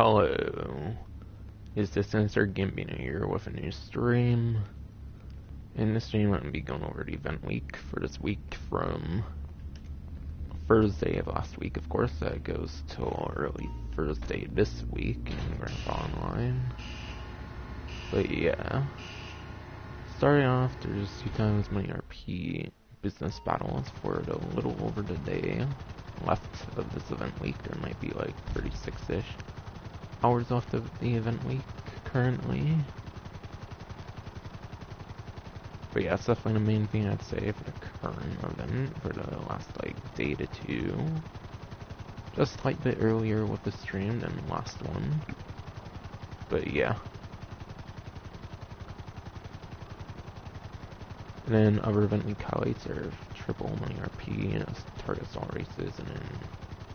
Hello. Is this insert Gambino here with a new stream? In this stream, I'm going to be going over the event week for this week from Thursday of last week, of course. That goes till early Thursday this week in Grandpa Online. But yeah. Starting off, there's 2 times money RP business battles for a little over the day left of this event week. There might be like 36-ish hours left of the event week currently. But yeah, that's definitely the main thing I'd say for the current event, for the last like day to 2. Just a slight bit earlier with the stream than the last one. But yeah. And then other event week highlights are triple money RP, target stall races, and then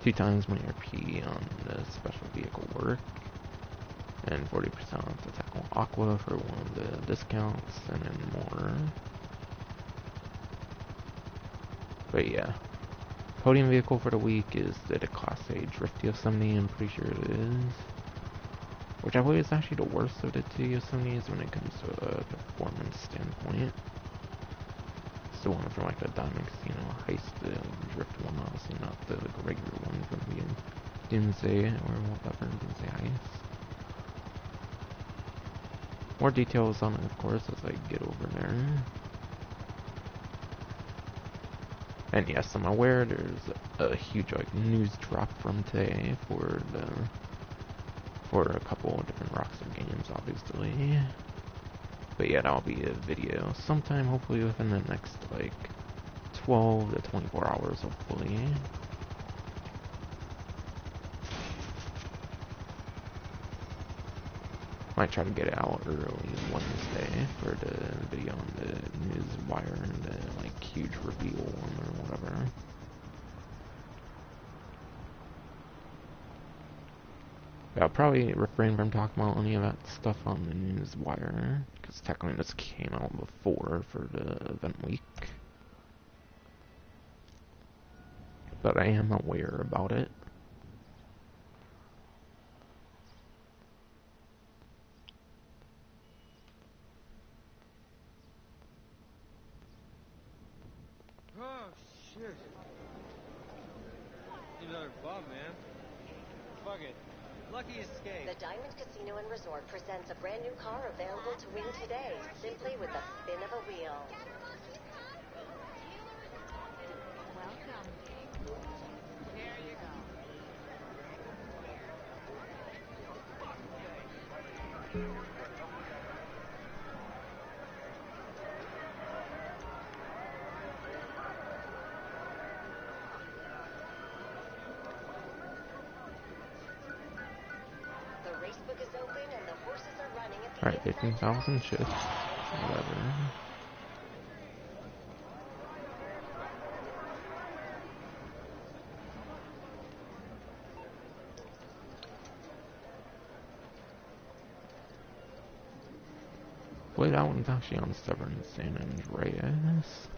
2 times money RP on the special vehicle work, and 40% off the tackle aqua for one of the discounts, and then more. But yeah, podium vehicle for the week is the Class A Drift Yosemite. I'm pretty sure it is, which I believe is actually the worst of the 2 Yosemites when it comes to a performance standpoint. It's the one from like the Diamond Casino Heist, the Drift one, obviously not the regular one from the Doomsday or whatever, Doomsday Heist. More details on it, of course, as I get over there. And yes, I'm aware there's a huge like news drop from today for a couple of different Rockstar games, obviously. But yeah, that'll be a video sometime, hopefully within the next like 12 to 24 hours, hopefully. Might try to get it out early Wednesday for the video on the news wire and the like huge reveal one or whatever. But I'll probably refrain from talking about any of that stuff on the news wire, because technically this came out before for the event week. But I am aware about it. Oh, shit. Another bum, man. Fuck it. Lucky escape. The Diamond Casino and Resort presents a brand new car available to win today, simply with the spin of a wheel. Welcome. Here you go. Alright, 15,000 shifts. Whatever. Wait, that one's actually on Stubborn San Andreas.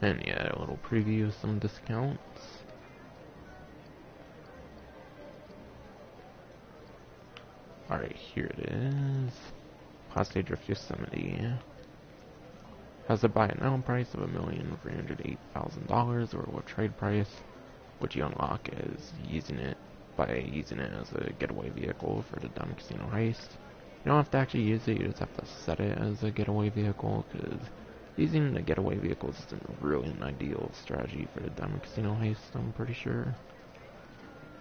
And yeah, a little preview of some discounts. Alright, here it is. Class A Drift Yosemite has a buy it now price of $1,308,000, or a trade price, which you unlock as using it as a getaway vehicle for the Diamond Casino Heist. You don't have to actually use it, you just have to set it as a getaway vehicle, because using the getaway vehicles isn't really an ideal strategy for the Diamond Casino Heist, I'm pretty sure,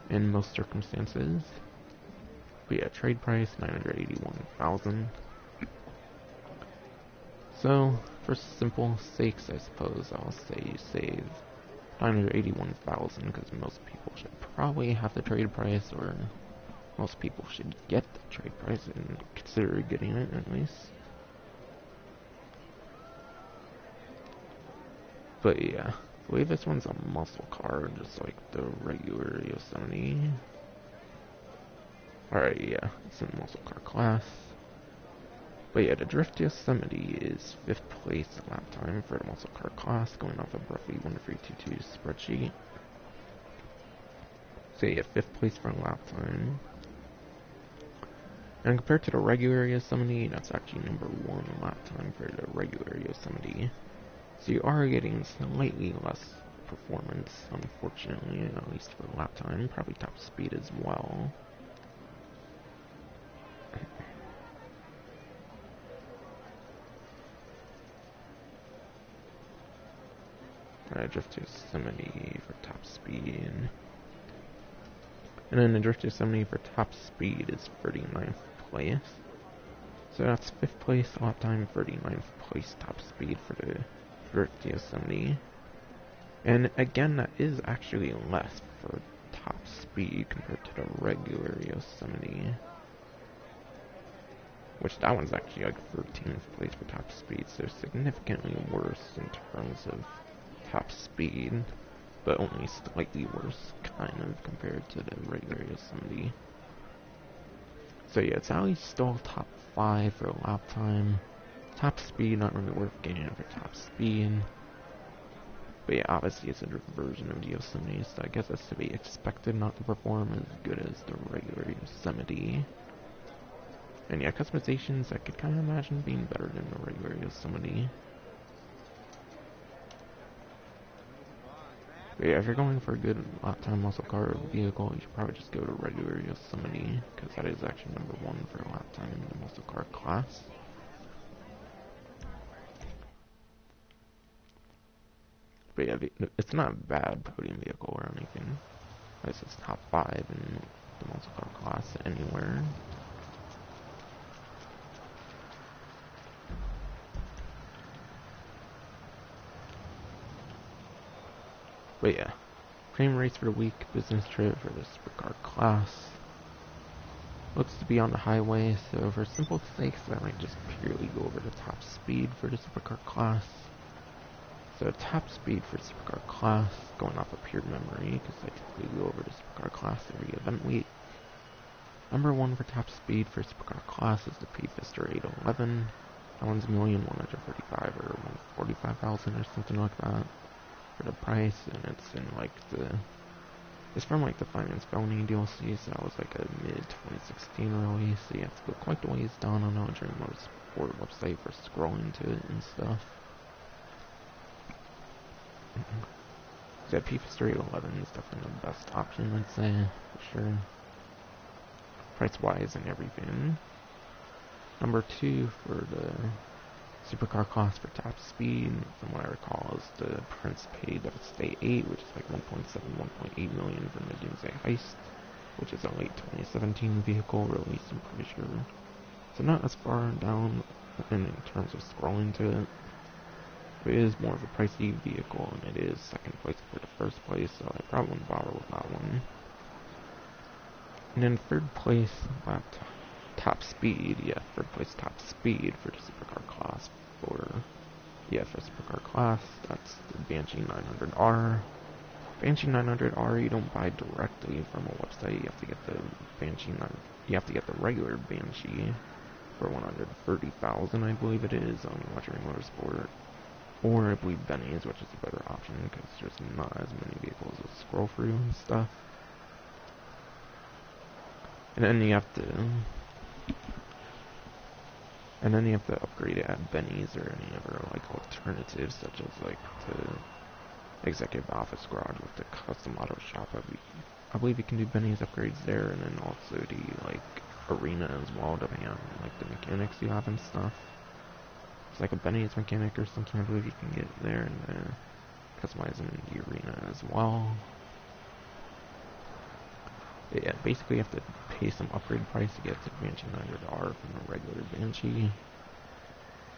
in most circumstances. But yeah, trade price $981,000. So, for simple sakes, I suppose I'll say you save $981,000, because most people should probably have the trade price, or most people should get the trade price and consider getting it at least. But yeah, I believe this one's a muscle car, just like the regular Yosemite. Alright, yeah, it's in the muscle car class. But yeah, the Drift Yosemite is 5th place lap time for the muscle car class, going off a roughly 1322 spreadsheet. So yeah, 5th place for lap time. And compared to the regular Yosemite, that's actually number 1 lap time for the regular Yosemite. So you are getting slightly less performance, unfortunately, at least for lap time, probably top speed as well. Drift to Yosemite for top speed. And then the Drift to Yosemite for top speed is 39th place. So that's 5th place lap time, 39th place top speed for the Drift to Yosemite. And again, that is actually less for top speed compared to the regular Yosemite. Which that one's actually like 13th place for top speed, so significantly worse in terms of top speed, but only slightly worse, kind of, compared to the regular Yosemite. So yeah, it's at least still top 5 for lap time. Top speed, not really worth getting for top speed. But yeah, obviously it's a version of the Yosemite, so I guess that's to be expected not to perform as good as the regular Yosemite. And yeah, customizations I could kind of imagine being better than the regular Yosemite. But yeah, if you're going for a good lap time muscle car vehicle, you should probably just go to regular Yosemite, because that is actually number 1 for lap time in the muscle car class. But yeah, it's not a bad podium vehicle or anything. It's top 5 in the muscle car class anywhere. But yeah, frame race for the week, business trip for the supercar class. Looks to be on the highway, so for simple sakes, I might just purely go over the top speed for the supercar class. So top speed for supercar class, going off of pure memory, because I typically go over the supercar class every event week. Number 1 for top speed for supercar class is the P-Fister 811. That one's 1,135,000 or 145,000 or something like that for the price, and it's in like it's from like the Finance Felony DLC, so that was like a mid-2016 release, so you have to go quite the ways down on the Dream Motorsport website for scrolling to it and stuff. So yeah, P-Fister 811 is definitely the best option, I'd say, for sure. Price-wise and everything. Number 2 for the supercar class for top speed, from what I recall, is the Prince Paid Devastate 8, which is like 1.7, 1.8 million from the Doomsday Heist, which is a late 2017 vehicle release, I'm pretty sure. So not as far down in terms of scrolling to it. But it is more of a pricey vehicle, and it is 2nd place for the 1st place, so I probably wouldn't bother with that one. And then 3rd place, top speed, yeah, 3rd place top speed for the supercar class for supercar class, that's the Banshee 900R. Banshee 900R you don't buy directly from a website, you have to get the regular Banshee for 130,000, I believe it is, on Luxury Motorsport. Or I believe Benny's, which is a better option, because there's not as many vehicles to scroll through and stuff. And then you have to upgrade it at Benny's or any other like alternatives, such as like the Executive Office Garage with the Custom Auto Shop. I believe you can do Benny's upgrades there, and then also the like Arena as well, depending on like the mechanics you have and stuff. It's like a Benny's mechanic or something, I believe you can get there, and then customizing the Arena as well. Yeah, basically you have to pay some upgrade price to get to Banshee 900R from the regular Banshee.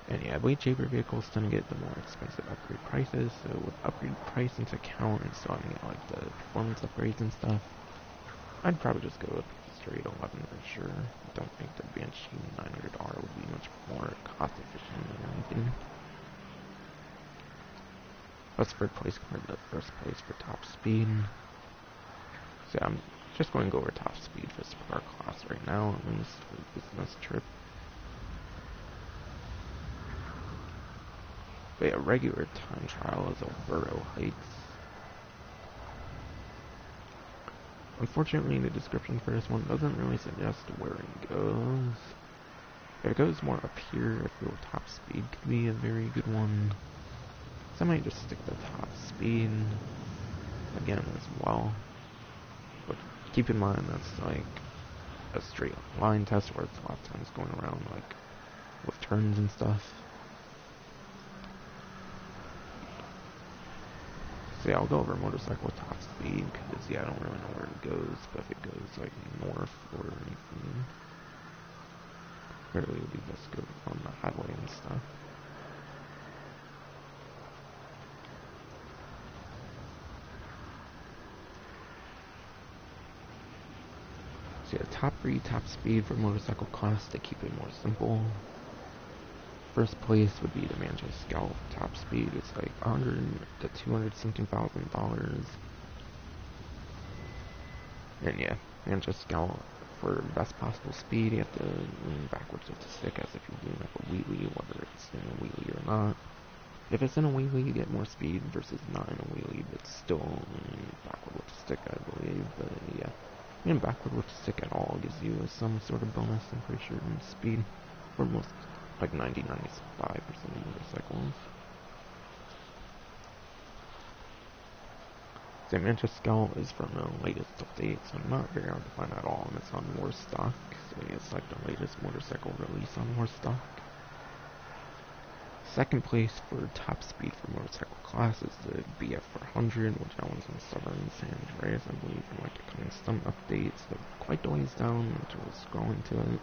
And yeah, I believe cheaper vehicles tend to get the more expensive upgrade prices, so with upgrade price into account and starting to get like the performance upgrades and stuff, I'd probably just go with the straight 11 for sure. I don't think the Banshee 900R would be much more cost efficient or anything. That's 3rd place compared to 1st place for top speed. So yeah, I'm just going to go over top speed for supercar class right now, at least for the business trip. But yeah, regular time trial is Alvaro Heights. unfortunately, the description for this one doesn't really suggest where it goes. If it goes more up here, I feel top speed could be a very good one. So I might just stick to top speed again as well. But keep in mind that's like a straight line test where it's a lot of times going around like with turns and stuff. So yeah, I'll go over motorcycle top speed because yeah, I don't really know where it goes, but if it goes like north or anything, really would be best to go on the highway and stuff. So yeah, top 3 top speed for motorcycle class to keep it more simple. First place would be the Manchester Scout top speed. It's like 100 to 200 something $1,000. And yeah, Manchester Scout for best possible speed, you have to lean backwards with the stick as if you're doing like a wheelie, whether it's in a wheelie or not. If it's in a wheelie, you get more speed versus not in a wheelie, but still lean backward with the stick, I believe. But yeah, leaning backward with the stick at all gives you some sort of bonus, I'm pretty sure, in speed for most, like 90-95% of motorcycles. So Manchester Scout is from the latest update, so not very hard to find at all, and it's on War Stock, so it's like the latest motorcycle release on War Stock. Second place for top speed for motorcycle class is the BF400, which that one's on Southern San Andreas, I believe, and like the coming some updates, so quite a ways down, which we'll scroll into it.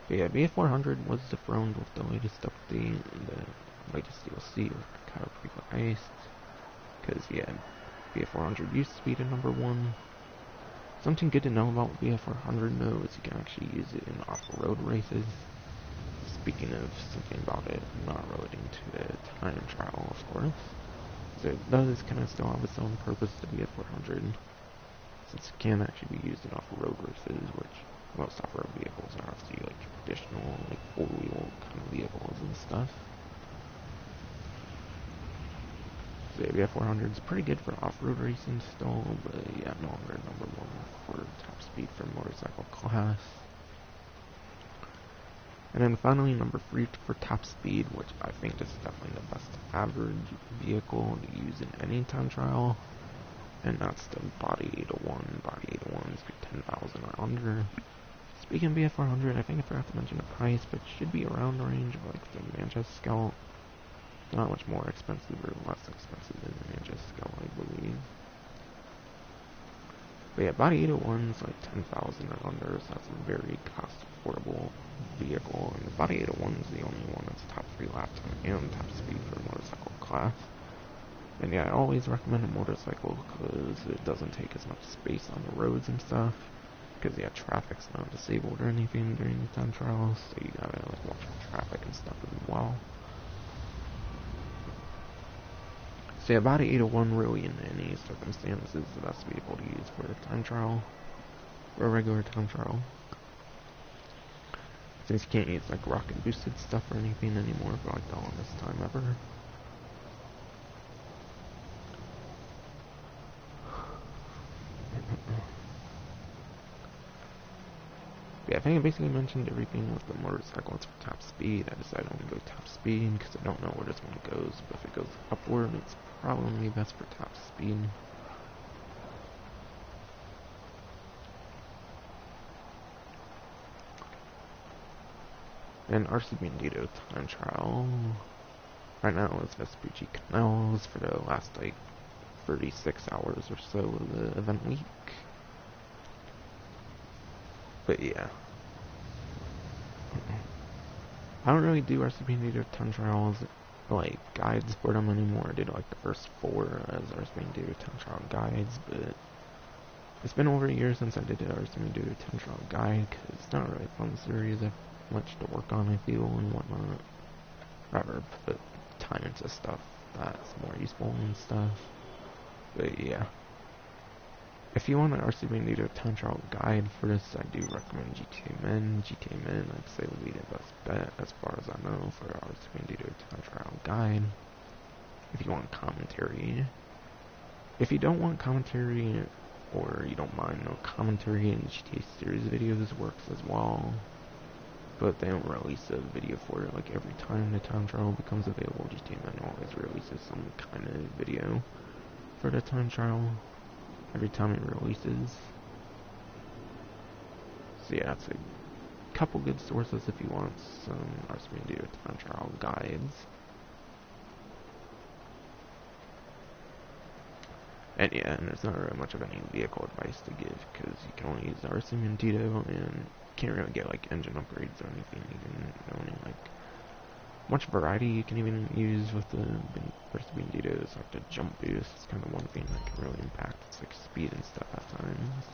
But yeah, BF400 was dethroned with the latest update, the latest DLC with Cayo Perico Heist. Because, yeah, BF400 used to be the #1. Something good to know about BF400, though, is you can actually use it in off-road races. Speaking of something about it not relating to the time trial, of course. So it does kind of still have its own purpose, the BF400, since it can actually be used in off-road races, which most off-road vehicles are obviously like traditional, like four-wheel kind of vehicles and stuff. The BF400 is pretty good for off-road racing still, but yeah, no longer #1 for top speed for motorcycle class. And then finally, number 3 for top speed, which I think is definitely the best average vehicle to use in any time trial, and that's the Body 801. Body 801 is like 10,000 or under. Speaking of BF400, I think I forgot to mention the price, but it should be around the range of like the Manchester Scout. Not much more expensive or less expensive than the Manchester Scout, I believe. But yeah, Body 801 is like 10,000 or under, so that's a very cost affordable vehicle. And the Body 801 is the only one that's top 3 lap time and top speed for motorcycle class. And yeah, I always recommend a motorcycle because it doesn't take as much space on the roads and stuff. Because yeah, traffic's not disabled or anything during the time trials, so you gotta like watch for traffic and stuff as well. So yeah, Body 801 really in any circumstance is the best vehicle to use for a time trial, or a regular time trial. Since you can't use like rocket boosted stuff or anything anymore for like the longest time ever. Yeah, I think I basically mentioned everything with the motorcycle. It's for top speed. I decided I want to go top speed because I don't know where this one goes, but if it goes upward, it's probably best for top speed. And RC Bandito time trial. Right now it's Vespucci Canals for the last like 36 hours or so of the event week. But yeah. I don't really do RC Bandito time trials like guides for them anymore. I did like the first 4 as RC Bandito time trial guides, but it's been over a year since I did an RC Bandito time trial guide because it's not really a fun series. I have much to work on, I feel, and whatnot. Rather put time into stuff that's more useful and stuff. But yeah. If you want an RC Bandito time trial guide for this, I do recommend GTA Men. GTA Men, I'd say, would be the best bet as far as I know for an RC Bandito time trial guide. If you want commentary. If you don't want commentary or you don't mind no commentary in GTA series videos works as well. But they don't release a video for it. Like every time the time trial becomes available, GTA Manual always releases some kind of video for the time trial every time it releases. So yeah, it's a couple good sources if you want some RC video time trial guides. And yeah, and there's not really much of any vehicle advice to give, because you can only use RC Mendito, and can't really get like engine upgrades or anything, even only like much variety you can even use with the first Mendito is like the jump boost. It's kind of one thing that can really impact its like speed and stuff at times.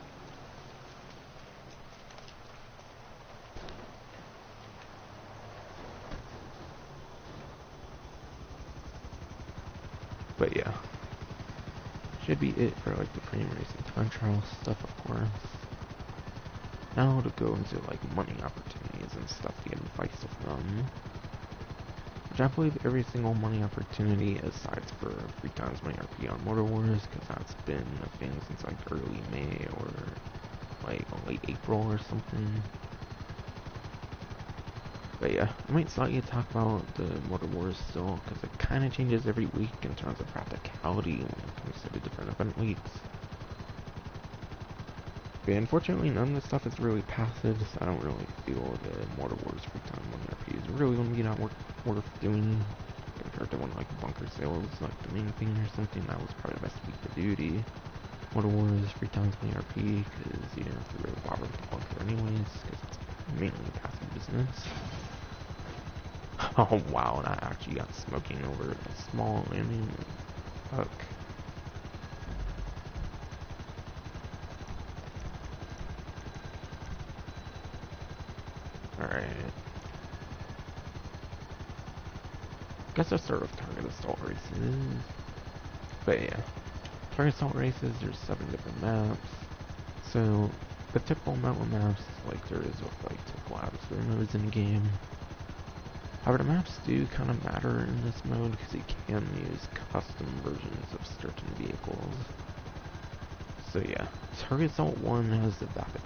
But yeah, should be it for like the frame racing time trial stuff, of course. Now to go into like money opportunities and stuff to get advice from, which I believe every single money opportunity aside for 3 times money RP on Motor Wars, because that's been a thing since like early May or like late April or something. But yeah, I might slightly talk about the Motor Wars still, because it kind of changes every week in terms of practicality when it comes to the different event weeks. But unfortunately, none of this stuff is really passive, so I don't really feel the Motor Wars free time money RP is really going to be not worth doing compared to one like bunker sales, like the main thing or something. That was probably the best week to do the Motor Wars free times money RP, because you don't have to really bother with the bunker anyways, because it's mainly a passive business. Oh wow, and I actually got smoking over a small landing. Fuck. Alright. Guess I'll start with target assault races. But yeah. Target assault races, there's 7 different maps. So, the typical amount of maps, like there is with like typical atmosphere modes in the game. However, the maps do kind of matter in this mode because you can use custom versions of certain vehicles. So yeah, Target Assault 1 has the Vapid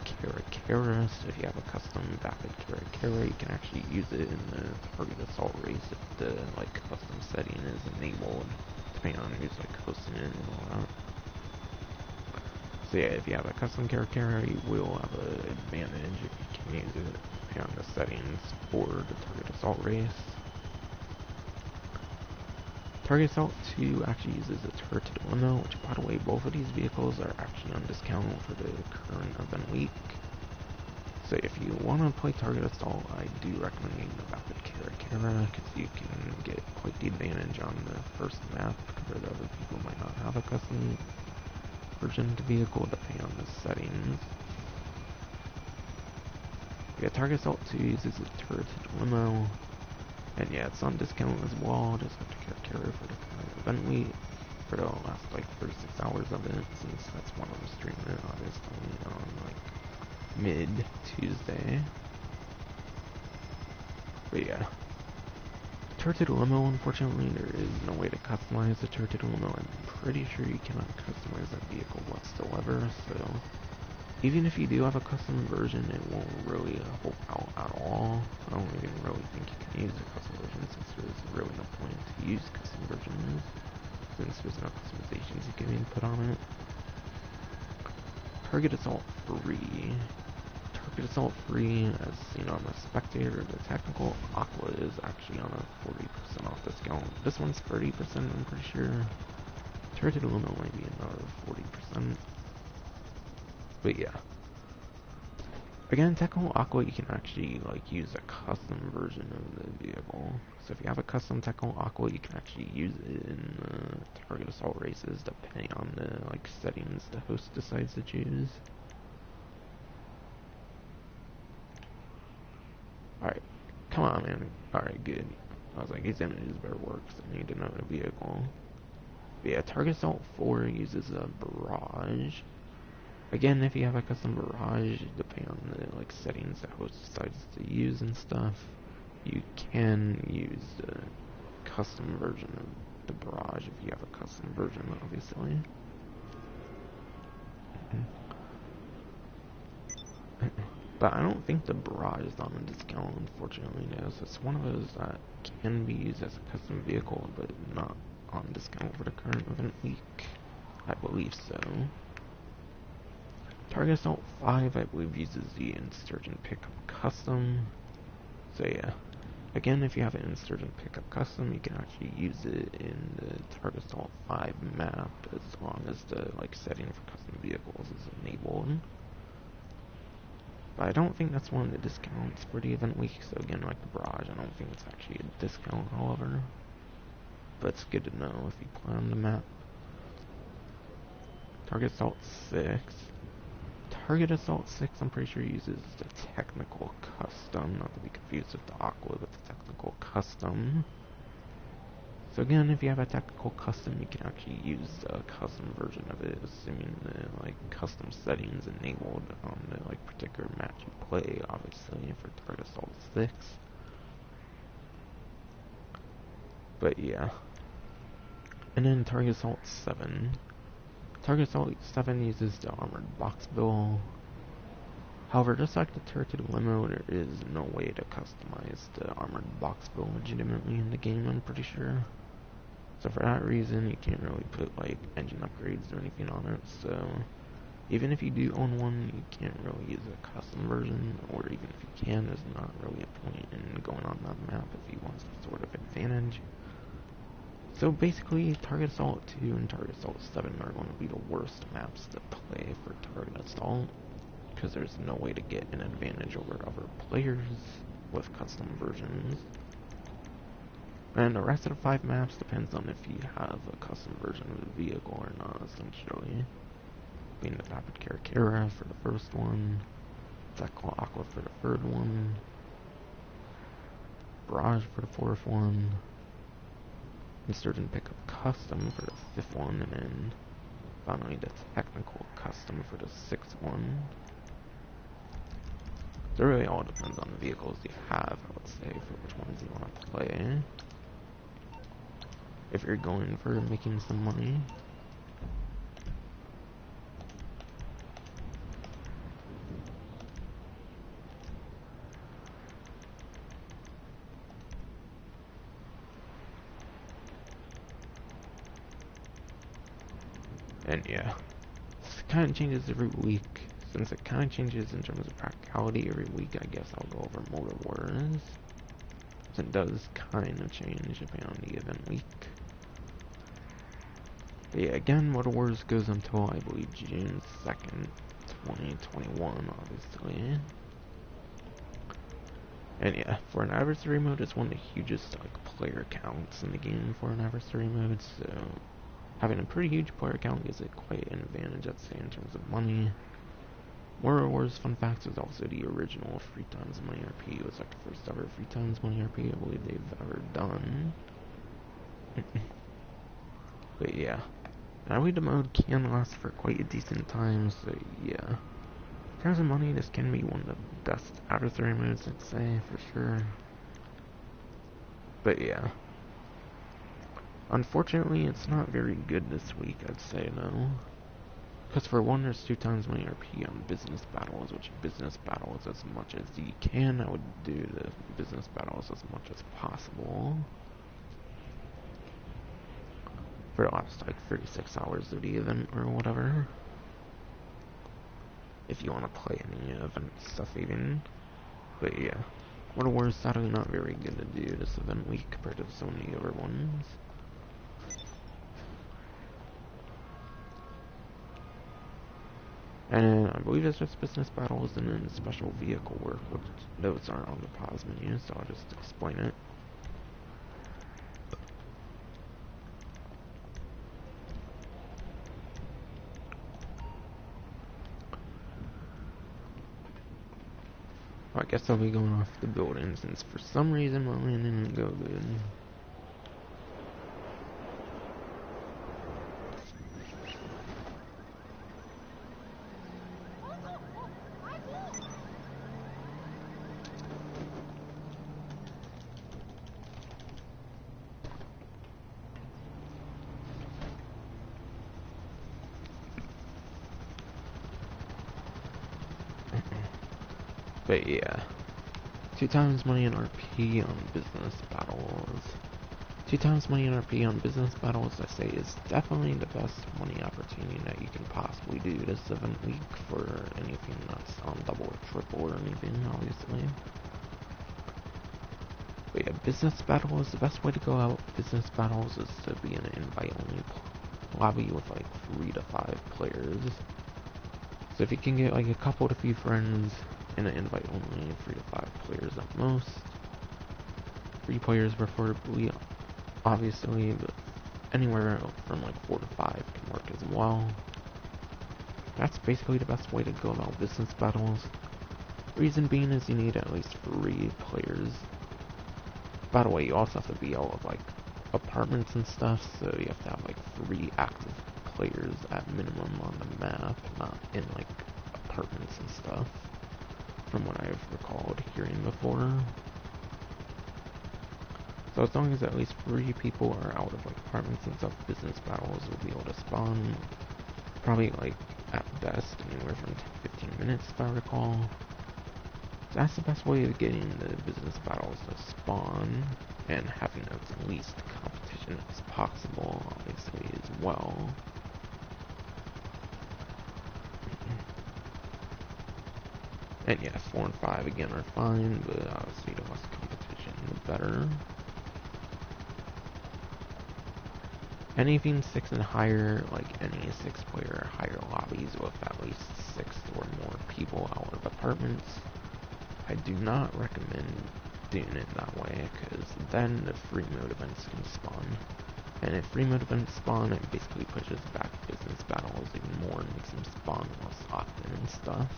Cara, so if you have a custom Vapid Cara, you can actually use it in the Target Assault race if the like custom setting is enabled, depending on who's like hosting it and all that. So yeah, if you have a custom Cara, you will have an advantage if you can use it on the settings for the Target Assault race. Target Assault 2 actually uses a turreted limo, which by the way, both of these vehicles are actually on discount for the current event week. So if you want to play Target Assault, I do recommend getting the Vapid Cara, because you can get quite the advantage on the first map compared to other people who might not have a custom version of the vehicle depending on the settings. Yeah, Target Assault 2 uses a turreted limo, and yeah, it's on discount as well, just have to carry for the current event week, for the last like 36 hours of it, since that's when I'm streaming it, obviously, on like mid-Tuesday. But yeah, turreted limo, unfortunately, there is no way to customize the turreted limo. I'm pretty sure you cannot customize that vehicle whatsoever, so even if you do have a custom version, it won't really help out at all. I don't even really think you can use a custom version, since there's really no point to use custom versions, since there's no customizations you can put on it. Target Assault 3. Target Assault 3, as seen on the Spectator, the Technical Aqua is actually on a 40% off discount. This one's 30%, I'm pretty sure. Turreted Limo might be another 40%. But yeah. Again, Technical Aqua, you can actually like use a custom version of the vehicle. So if you have a custom Technical Aqua, you can actually use it in Target Assault races, depending on the like settings the host decides to choose. Alright, come on, man. Alright, good. I was like, these images better work, so I need to know the vehicle. But yeah, Target Assault 4 uses a barrage. Again, if you have a custom barrage, depending on the like settings the host decides to use and stuff, you can use the custom version of the barrage if you have a custom version, obviously. But I don't think the Barrage is on a discount, unfortunately, now. So it's one of those that can be used as a custom vehicle, but not on discount for the current event week. I believe so. Target Assault 5, I believe, uses the Insurgent Pickup Custom. So yeah. Again, if you have an Insurgent Pickup Custom, you can actually use it in the Target Assault 5 map, as long as the setting for custom vehicles is enabled. But I don't think that's one of the discounts for the event week, so again, like the Barrage, I don't think it's actually a discount, however. But it's good to know if you play on the map. Target Assault 6. Target Assault 6, I'm pretty sure, uses the Technical Custom, not to be confused with the Aqua, but the Technical Custom. So again, if you have a Technical Custom, you can actually use a custom version of it, assuming the custom settings enabled on the particular map you play, obviously, for Target Assault 6. But yeah. And then Target Assault 7. Target Assault 7 uses the Armored Box Bill. However, just like the Turret to the Limo, there is no way to customize the Armored Box Bill legitimately in the game, I'm pretty sure. So for that reason, you can't really put engine upgrades or anything on it, so even if you do own one, you can't really use a custom version, or even if you can, there's not really a point in going on that map if you want some sort of advantage. So basically, Target Assault 2 and Target Assault 7 are going to be the worst maps to play for Target Assault, because there's no way to get an advantage over other players with custom versions. And the rest of the 5 maps depends on if you have a custom version of the vehicle or not, essentially. Being the Vapid Caracara for the first one, Technical Aqua for the third one, Barrage for the fourth one, Insurgent Pickup Custom for the fifth one, and then finally the Technical Custom for the sixth one. So it really all depends on the vehicles you have, I would say, for which ones you want to play. If you're going for making some money. And yeah, this kind of changes every week. Since it kind of changes in terms of practicality every week, I guess I'll go over Motor Wars. It does kind of change depending on the event week. But yeah, again, Motor Wars goes until, I believe, June 2nd, 2021, obviously. And yeah, for an adversary mode, it's one of the hugest player counts in the game for an adversary mode, so having a pretty huge player count gives it quite an advantage, I'd say, in terms of money. Motor Wars, fun fact, was also the original 3 times money RP. It was the first ever 3 times money RP I believe they've ever done. But yeah, I believe the mode can last for quite a decent time, so yeah. In terms of money, this can be one of the best adversary modes, I'd say, for sure. But yeah. Unfortunately, it's not very good this week, I'd say, no. Because for one, there's 2 times money RP on business battles, which business battles as much as you can. I would do the business battles as much as possible. For the last 36 hours of the event or whatever. If you want to play any event stuff even. But yeah. Motor Wars is sadly not very good to do this event week compared to so many other ones. And I believe it's just business battles and then special vehicle work, which those aren't on the pause menu, so I'll just explain it. Well, I guess I'll be going off the building since for some reason my landing didn't go good. But yeah, 2 times money in RP on business battles. 2 times money in RP on business battles, I say, is definitely the best money opportunity that you can possibly do this event week for anything that's on double or triple or anything, obviously. But yeah, business battle is the best way to go out. Business battles is to be in an invite-only lobby with like 3 to 5 players. So if you can get like a couple to few friends in an invite-only, 3 to 5 players at most. 3 players preferably, obviously, but anywhere from like 4 to 5 can work as well. That's basically the best way to go about business battles. Reason being is you need at least 3 players. By the way, you also have to be out of like apartments and stuff, so you have to have like 3 active players at minimum on the map, not in like apartments and stuff, from what I've recalled hearing before. So as long as at least 3 people are out of like apartments and stuff, business battles will be able to spawn. Probably like at best anywhere from 10-15 minutes if I recall. So that's the best way of getting the business battles to spawn and having as least competition as possible, obviously, as well. And yeah, 4 and 5 again are fine, but obviously the less competition, the better. Anything 6 and higher, like any 6-player or higher lobbies with at least 6 or more people out of apartments, I do not recommend doing it that way, because then the free mode events can spawn. And if free mode events spawn, it basically pushes back business battles even more and makes them spawn less often and stuff.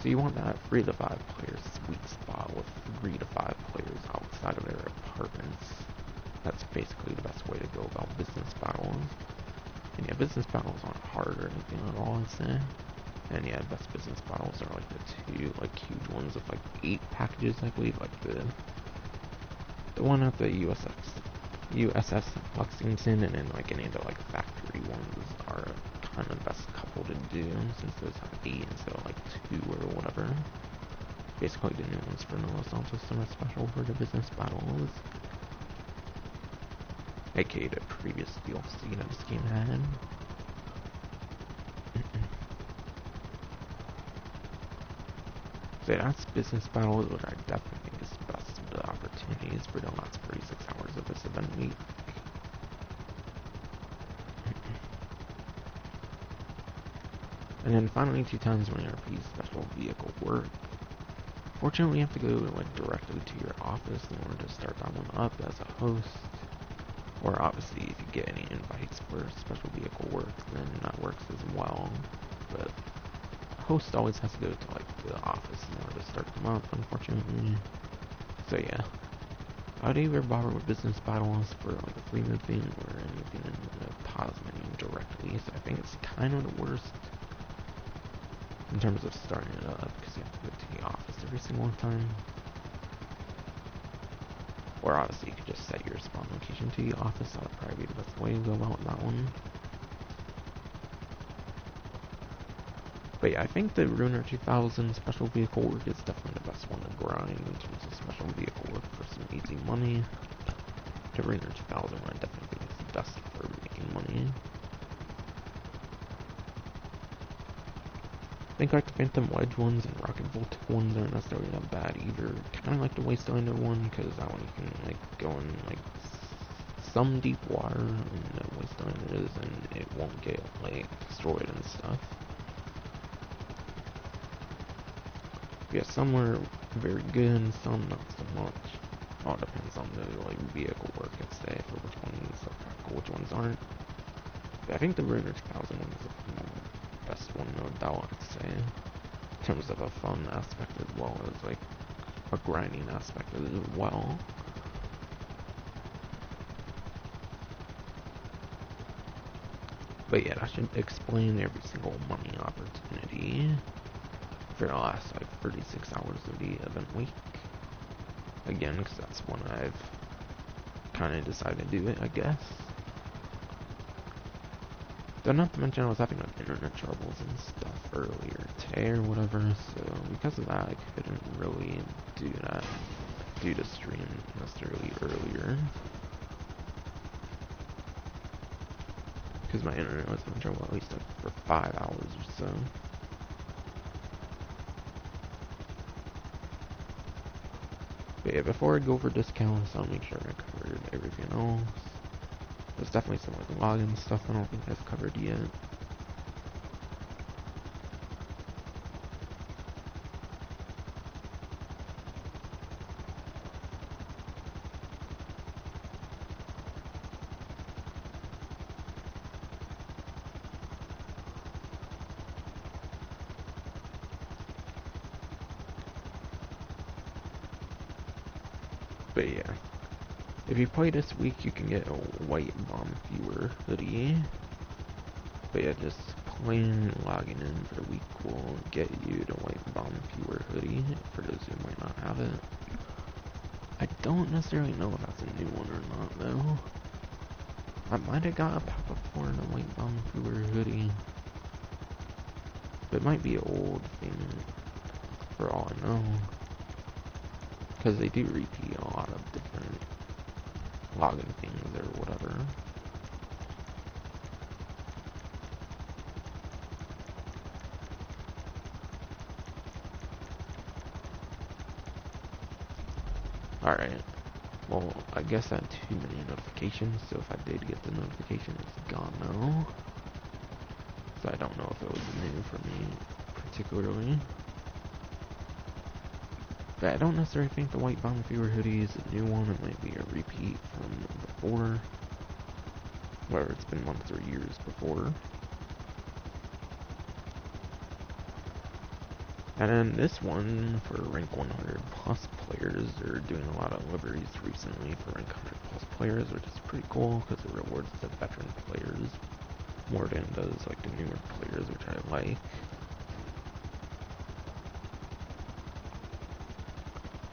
So you want that 3 to 5 player sweet spot with 3 to 5 players outside of their apartments. That's basically the best way to go about business battles. And yeah, business battles aren't hard or anything at all, I'd say. And yeah, best business battles are like the 2 like huge ones with like 8 packages, I believe, like the one at the USS Lexington, and then like any of the like factory ones are kind of the best couple to do, since those have 8 instead of like 2 or whatever. Basically the new ones for Los Santos are special for the business battles. AKA the previous DLC that this game had. So that's business battles, which I definitely think is the best of the opportunities for the last 36 hours of this event week. And then finally, 2 times when RP special vehicle work. Fortunately, you have to go like directly to your office in order to start that one up as a host. Or obviously, if you get any invites for special vehicle work, then that works as well. But host always has to go to like the office in order to start them up, unfortunately. So yeah, I would either bother with business battles for like a free mode thing or anything in the pause menu directly. So I think it's kind of the worst in terms of starting it up, because you have to go to the office every single time. Or obviously you could just set your spawn location to the office. That would probably be the best way to go about that one. But yeah, I think the Ruiner 2000 special vehicle work is definitely the best one to grind in terms of special vehicle work for some easy money. The Ruiner 2000 one I definitely think is the best for making money. I think like the Phantom Wedge ones and Rocket Voltic ones aren't necessarily that bad either. Kind of like the Wastelander one, because that one you can like go in like some deep water in the Wastelanders and it won't get like destroyed and stuff. Yeah, some are very good, some not so much. All depends on the like vehicle work, I'd say, for which ones are practical, which ones aren't. But I think the Ruiner 2000 one is the best one, no doubt, I'd say, in terms of a fun aspect as well as like a grinding aspect as well. But yeah, that should explain every single money opportunity for the last like 36 hours of the event week. Again, because that's when I've kind of decided to do it, I guess. Though not to mention I was having like internet troubles and stuff earlier today or whatever, so because of that I couldn't really do the stream necessarily earlier. Because my internet was having trouble at least like for 5 hours or so. But yeah, before I go for discounts, I'll make sure I covered everything else. There's definitely some like login stuff I don't think I've covered yet. But yeah, if you play this week, you can get a white bomb viewer hoodie. But yeah, just plain logging in for the week will get you the white bomb viewer hoodie, for those who might not have it. I don't necessarily know if that's a new one or not, though. I might have got a pop-up for the white bomb viewer hoodie. But it might be an old thing, for all I know. Because they do repeat a lot of different login things or whatever. Alright, well, I guess I had too many notifications, so if I did get the notification, it's gone now. So I don't know if it was new for me, particularly. But I don't necessarily think the White Bomb Fever hoodie is a new one. It might be a repeat from before, where it's been months or years before. And then this one, for rank 100 plus players, they're doing a lot of liveries recently for rank 100 plus players, which is pretty cool, because it rewards the veteran players more than it does like the newer players, which I like.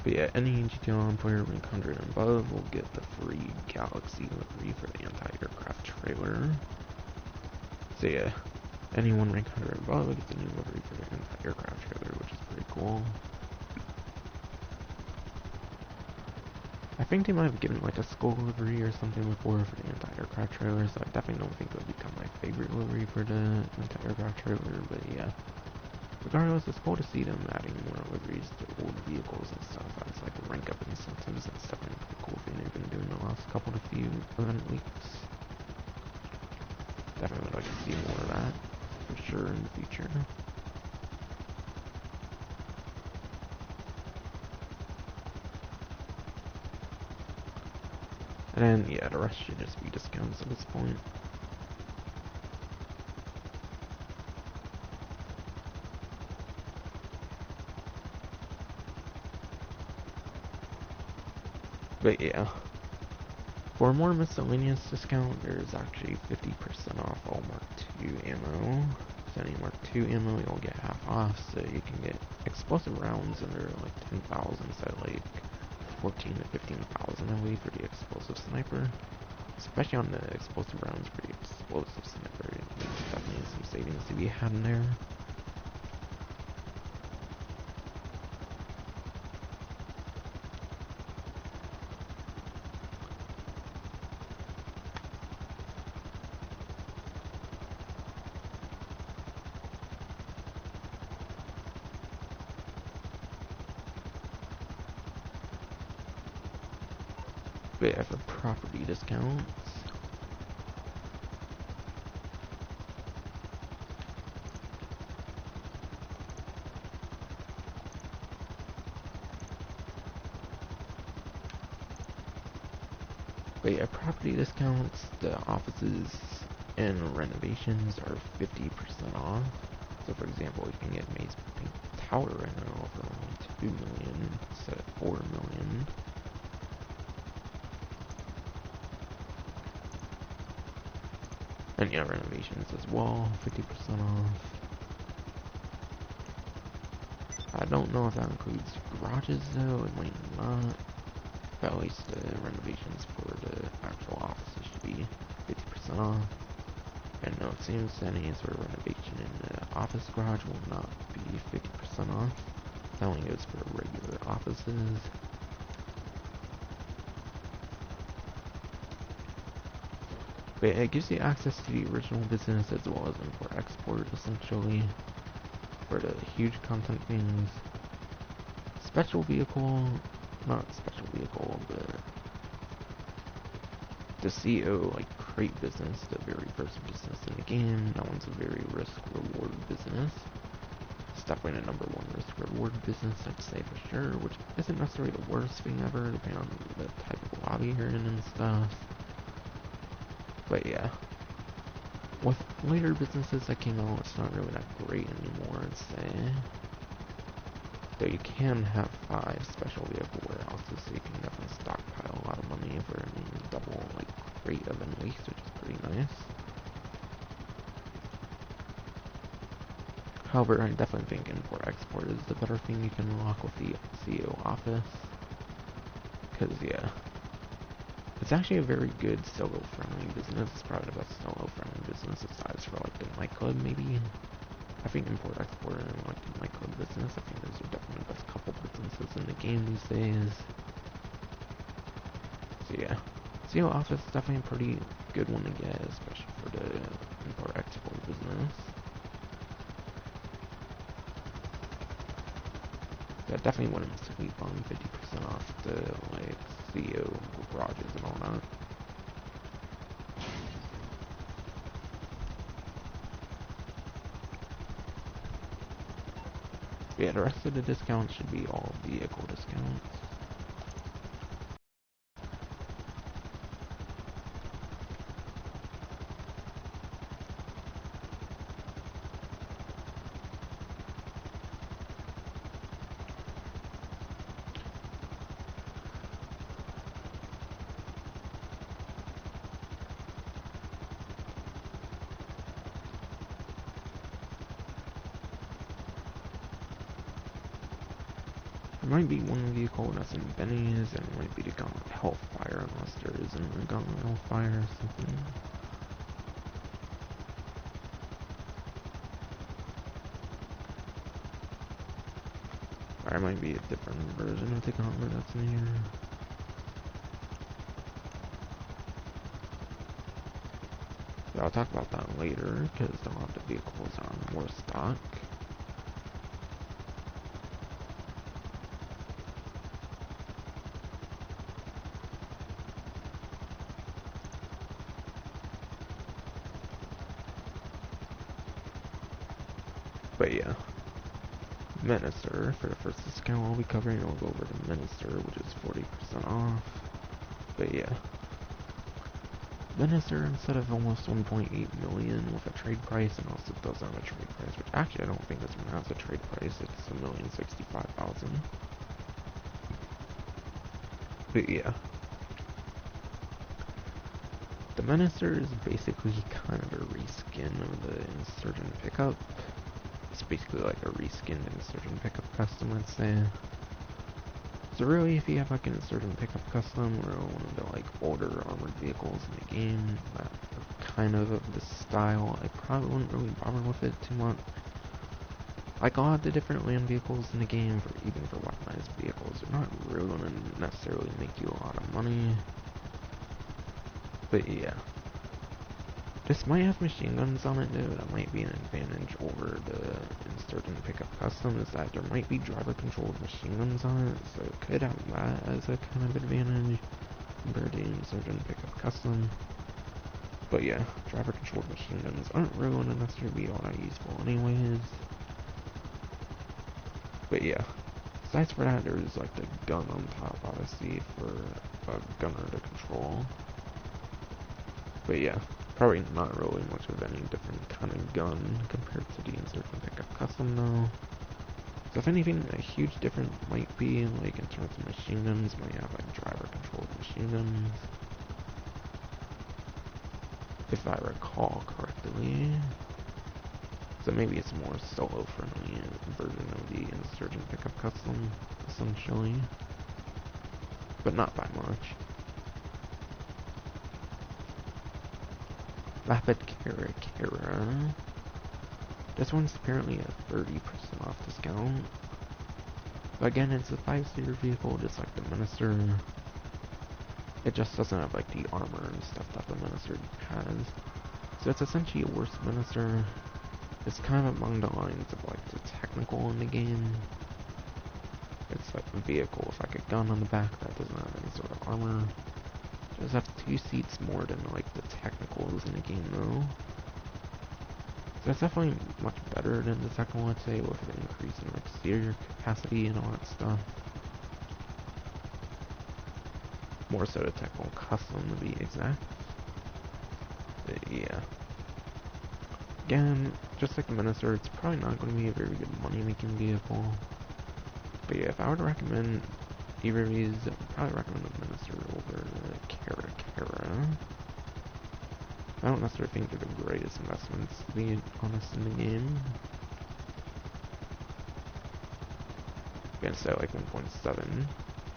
But yeah, any GTA Online player rank 100 and above will get the free Galaxy livery for the anti-aircraft trailer. So yeah, anyone rank 100 and above gets a new livery for the anti-aircraft trailer, which is pretty cool. I think they might have given like a skull livery or something before for the anti-aircraft trailer, so I definitely don't think it would become my favorite livery for the anti-aircraft trailer, but yeah. Regardless, it's cool to see them adding more liveries to old vehicles and stuff. That's like rank up incentives. That's definitely a pretty cool thing they've been doing the last couple of few event weeks. Definitely would like to see more of that, for sure, in the future. And then, yeah, the rest should just be discounts at this point. But yeah, for more miscellaneous discount, there's actually 50% off all Mark II ammo. So any Mark II ammo, you'll get half off, so you can get explosive rounds under like 10,000, so like 14 to 15,000 I believe for the explosive sniper. Especially on the explosive rounds for the explosive sniper, there's definitely some savings to be had in there. But yeah, for property discounts, the offices and renovations are 50% off. So for example, you can get Maze Pink Tower right now for only 2 million instead of 4 million. And yeah, renovations as well, 50% off. I don't know if that includes garages though, it might not. But at least the renovations for the actual offices should be 50% off. And no, it seems any sort of renovation in the office garage will not be 50% off. That only goes for regular offices. But it gives you access to the original business as well as import-export, essentially, for the huge content things. Special vehicle, not special vehicle, but the CO, like, crate business, the very first business in the game. That one's a very risk-reward business. It's definitely the #1 risk-reward business, I'd say for sure, which isn't necessarily the worst thing ever, depending on the type of lobby you're in and stuff. But yeah, with later businesses that came out, it's not really that great anymore, I'd say. Though you can have 5 special vehicle warehouses, so you can definitely stockpile a lot of money for any double, like, crate event weeks, which is pretty nice. However, I definitely think import-export is the better thing you can unlock with the CO office. Because, yeah, it's actually a very good solo-friendly business. It's probably the best solo-friendly business aside for, like, the nightclub, maybe. I think import-export and, like, the nightclub business, I think those are definitely the best couple businesses in the game these days. So, yeah. CO office is definitely a pretty good one to get, especially for the import-export business. I definitely wouldn't sleep on 50% off the, like, CO garages and all that. Yeah, the rest of the discounts should be all vehicle discounts. There might be one vehicle that's in Benny's, and it might be the Gauntlet Hellfire, unless there isn't a Gauntlet Hellfire or something. Or it might be a different version of the Gauntlet that's in here. But I'll talk about that later, because a lot of the vehicles are on more stock. But yeah, Minister, for the first discount I'll be covering, I'll go over to Minister, which is 40% off. But yeah, Minister, instead of almost 1.8 million with a trade price, and also does have a trade price, which actually I don't think this one has a trade price, it's 1,065,000. But yeah, the Minister is basically kind of a reskin of the Insurgent pickup. It's basically like a reskinned Insurgent pickup custom, I'd say. So really, if you have like an Insurgent pickup custom or one of the like older armored vehicles in the game that are kind of this style, I probably wouldn't really bother with it too much. Like a lot of the different land vehicles in the game, even for weaponized vehicles, are not really going to necessarily make you a lot of money. But yeah. This might have machine guns on it, though. That might be an advantage over the Insurgent pickup custom, is that there might be driver-controlled machine guns on it, so it could have that as a kind of advantage compared to the Insurgent pickup custom. But yeah, driver-controlled machine guns aren't really going to necessarily be all that useful anyways. But yeah, besides for that, there's like the gun on top, obviously, for a gunner to control. But yeah, probably not really much of any different kind of gun compared to the Insurgent pickup custom though. So if anything, a huge difference might be, like in terms of machine guns, might have like driver-controlled machine guns. If I recall correctly. So maybe it's more solo-friendly version of the Insurgent pickup custom, essentially. But not by much. Rapid Cara. This one's apparently a 30% off discount. But again, it's a 5-seater vehicle, just like the Minister. It just doesn't have like the armor and stuff that the Minister has. So it's essentially a worse Minister. It's kind of among the lines of like the technical in the game. It's like a vehicle with like a gun on the back that doesn't have any sort of armor. It does have 2 seats more than like the technicals in the game though. So it's definitely much better than the second one, I'd say, with an increase in like seater capacity and all that stuff. More so the technical custom to be exact. But yeah. Again, just like the Minister, it's probably not going to be a very good money-making vehicle. But yeah, if I were to recommend either of these, I would probably recommend the Minister over the Cara. I don't necessarily think they're the greatest investments, to be honest, in the game. Again, so like 1.7.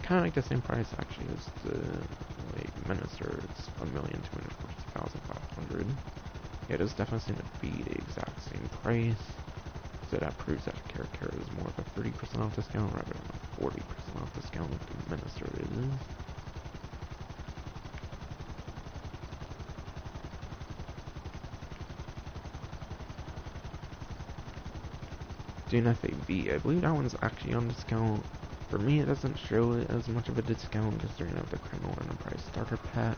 Kind of like the same price actually as the like Minister. It's 1,242,500. Yeah, it does definitely seem to be the exact same price. So that proves that Cayo Perico is more of a 30% off discount rather than a 40% off discount like the Minister is. FAV, I believe that one's actually on discount. For me, it doesn't show it as much of a discount considering I have the Criminal Enterprise Starter Pack.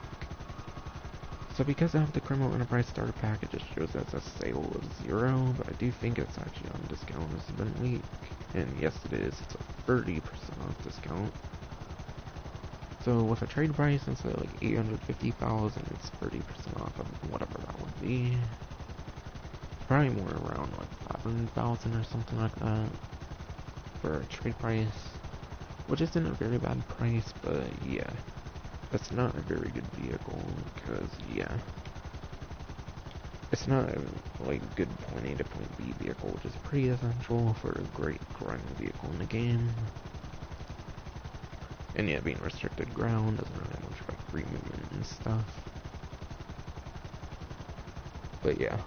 So because I have the Criminal Enterprise Starter Pack, it just shows as a sale of 0, but I do think it's actually on discount this event week. And yes, it is. It's a 30% off discount. So with a trade price instead of like 850,000, it's 30% off of whatever that would be. Probably more around like 500,000 or something like that for a trade price, which isn't a very bad price, but yeah, it's not a very good vehicle because yeah, it's not a like good point A to point B vehicle, which is pretty essential for a great grinding vehicle in the game. And yeah, being restricted ground doesn't really have much like free movement and stuff. But yeah.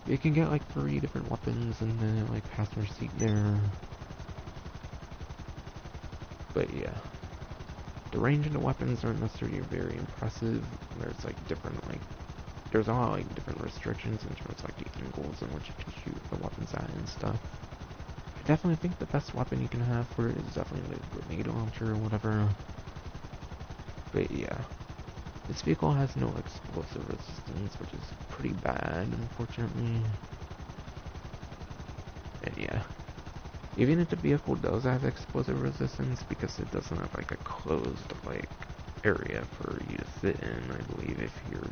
You can get like 3 different weapons in the like passenger seat there. But yeah. The range of the weapons aren't necessarily very impressive. There's like different there's a lot of like different restrictions in terms of like the angles in which you can shoot the weapons at and stuff. I definitely think the best weapon you can have for it is definitely the grenade launcher or whatever. But yeah. This vehicle has no explosive resistance, which is pretty bad, unfortunately. And yeah, even if the vehicle does have explosive resistance, because it doesn't have like a closed like area for you to sit in, I believe if you're